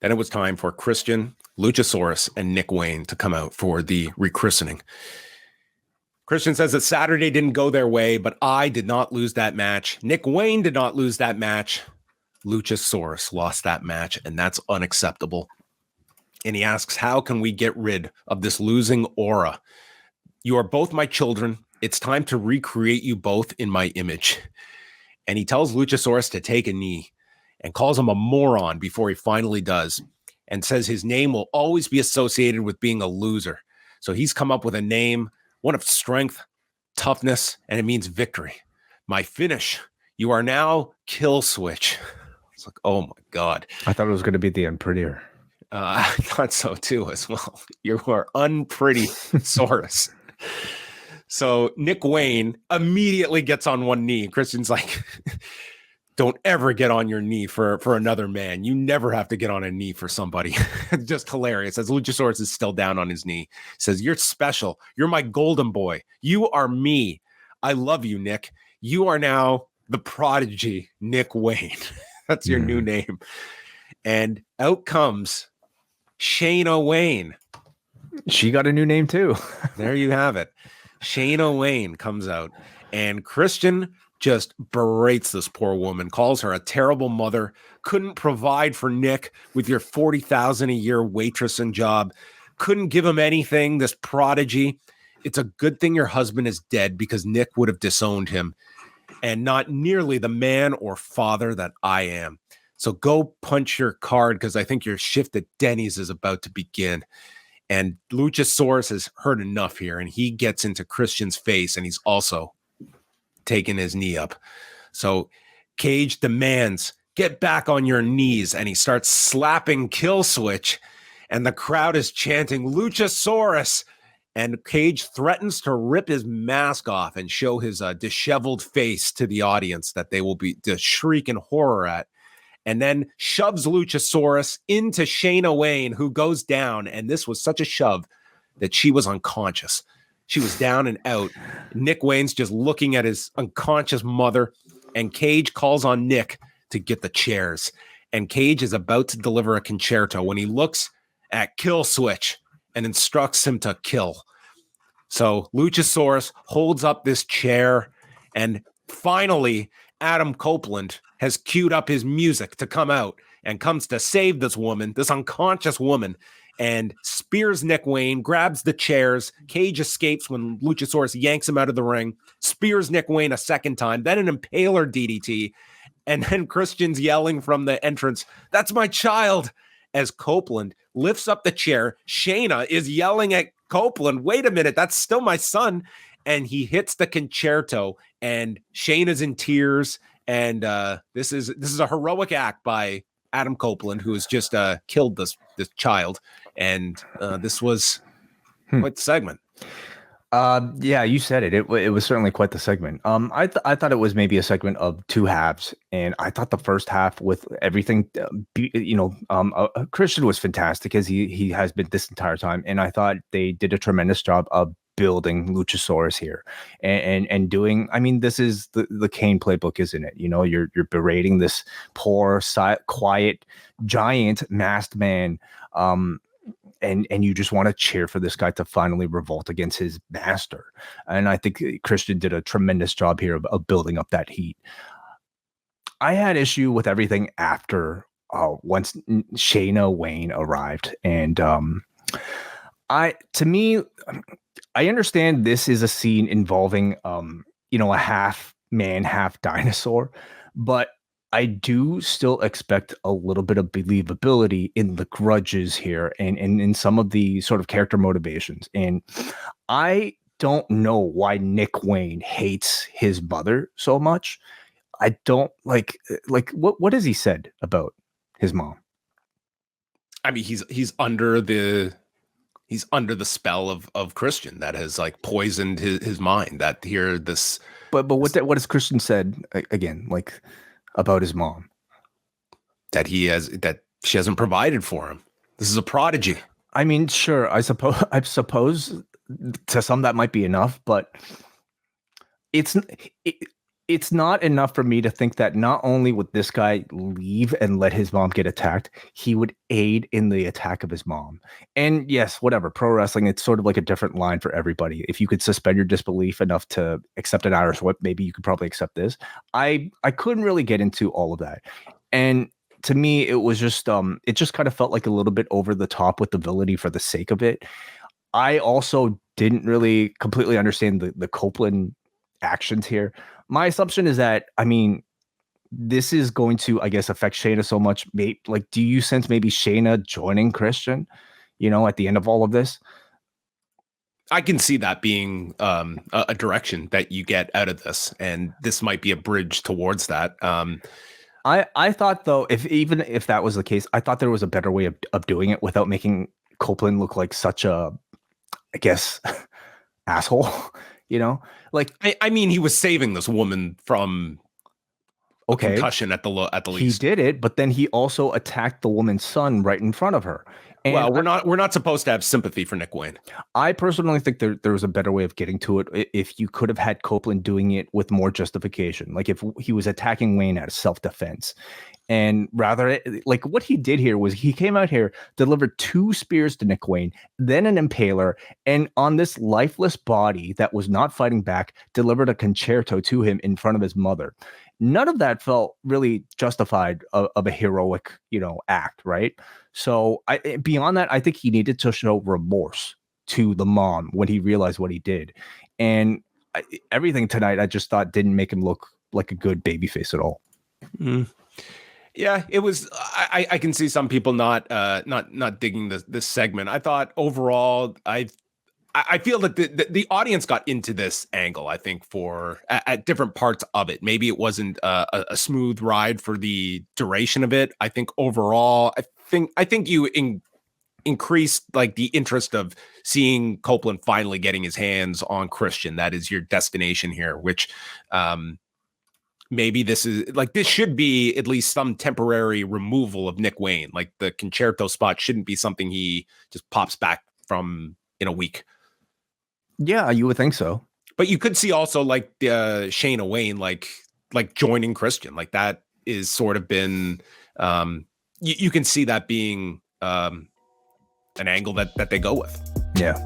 Then it was time for Christian, Luchasaurus, and Nick Wayne to come out for the rechristening. Christian says that Saturday didn't go their way, but I did not lose that match. Nick Wayne did not lose that match. Luchasaurus lost that match, and that's unacceptable. And he asks, how can we get rid of this losing aura? You are both my children. It's time to recreate you both in my image. And he tells Luchasaurus to take a knee and calls him a moron before he finally does, and says his name will always be associated with being a loser. So he's come up with a name, one of strength, toughness, and it means victory. My finish, you are now Killswitch. It's like, oh my God. I thought it was going to be the Unprettier. I thought so too as well. You are unpretty Saurus. So Nick Wayne immediately gets on one knee. Christian's like, don't ever get on your knee for another man. You never have to get on a knee for somebody. Just hilarious. As Luchasaurus is still down on his knee, says, you're special. You're my golden boy. You are me. I love you, Nick. You are now the Prodigy, Nick Wayne. That's your new name. And out comes Shayna Wayne. She got a new name too. There you have it. Shayna Wayne comes out, and Christian just berates this poor woman, calls her a terrible mother, couldn't provide for Nick with your $40,000 a year waitressing job, couldn't give him anything, this Prodigy. It's a good thing your husband is dead because Nick would have disowned him and not nearly the man or father that I am. So go punch your card because I think your shift at Denny's is about to begin. And Luchasaurus has heard enough here, and he gets into Christian's face, and he's also taking his knee up. So Cage demands, get back on your knees, and he starts slapping Killswitch, and the crowd is chanting, Luchasaurus, and Cage threatens to rip his mask off and show his disheveled face to the audience that they will be to shriek in horror at, and then shoves Luchasaurus into Shayna Wayne, who goes down, and this was such a shove that she was unconscious. She was down and out. Nick Wayne's just looking at his unconscious mother, and Cage calls on Nick to get the chairs. And Cage is about to deliver a concerto when he looks at Killswitch and instructs him to kill. So Luchasaurus holds up this chair, and finally Adam Copeland has queued up his music to come out and comes to save this woman, this unconscious woman, and spears Nick Wayne, grabs the chairs. Cage escapes when Luchasaurus yanks him out of the ring, spears Nick Wayne a second time, then an impaler DDT, and then Christian's yelling from the entrance, that's my child, as Copeland lifts up the chair. Shayna is yelling at Copeland, wait a minute, that's still my son, and he hits the concerto, and Shayna's in tears, and this is a heroic act by Adam Copeland, who has just killed this child. And this was quite the segment. Yeah, you said it. It was certainly quite the segment. I thought it was maybe a segment of two halves, and I thought the first half with everything, Christian was fantastic as he has been this entire time, and I thought they did a tremendous job of building Luchasaurus here and doing. I mean, this is the Kane playbook, isn't it? You know, you're berating this poor, quiet, giant masked man. And you just want to cheer for this guy to finally revolt against his master. And I think Christian did a tremendous job here of building up that heat. I had issue with everything after once Shayna Wayne arrived. And I understand this is a scene involving, a half man, half dinosaur, but I do still expect a little bit of believability in the grudges here and in some of the sort of character motivations. And I don't know why Nick Wayne hates his mother so much. I don't like what has he said about his mom? I mean, he's under the spell of Christian that has like poisoned his mind. That here this, but what has Christian said again? Like, about his mom, that she hasn't provided for him. This is a prodigy. I mean, sure, I suppose to some that might be enough, but it's not enough for me to think that not only would this guy leave and let his mom get attacked, he would aid in the attack of his mom. And yes, whatever, pro wrestling, it's sort of like a different line for everybody. If you could suspend your disbelief enough to accept an Irish whip, maybe you could probably accept this. I couldn't really get into all of that. And to me, it was just it just kind of felt like a little bit over the top with the villainy for the sake of it. I also didn't really completely understand the Copeland actions here. My assumption is that, I mean, this is going to, I guess, affect Shayna so much. Like, do you sense maybe Shayna joining Christian, at the end of all of this? I can see that being a direction that you get out of this, and this might be a bridge towards that. I thought, though, if that was the case, I thought there was a better way of doing it without making Copeland look like such a, I guess, asshole. Like, I mean, he was saving this woman from a concussion at the least. He did it, but then he also attacked the woman's son right in front of her. And well, we're not supposed to have sympathy for Nick Wayne. I personally think there was a better way of getting to it if you could have had Copeland doing it with more justification. Like if he was attacking Wayne out of self-defense. And rather, like what he did here was he came out here, delivered 2 spears to Nick Wayne, then an impaler, and on this lifeless body that was not fighting back, delivered a concerto to him in front of his mother. None of that felt really justified of a heroic, act, right? So beyond that, I think he needed to show remorse to the mom when he realized what he did. And everything tonight, I just thought didn't make him look like a good babyface at all. Mm. Yeah, it was. I can see some people not digging this segment. I thought overall, I feel that the audience got into this angle, I think, for at different parts of it. Maybe it wasn't a smooth ride for the duration of it. I think overall, I think you increased like the interest of seeing Copeland finally getting his hands on Christian. That is your destination here, which maybe this should be at least some temporary removal of Nick Wayne. Like the concerto spot shouldn't be something he just pops back from in a week. Yeah, you would think so. But you could see also like Shayna Wayne, like joining Christian, like that is sort of been, you can see that being an angle that they go with. Yeah.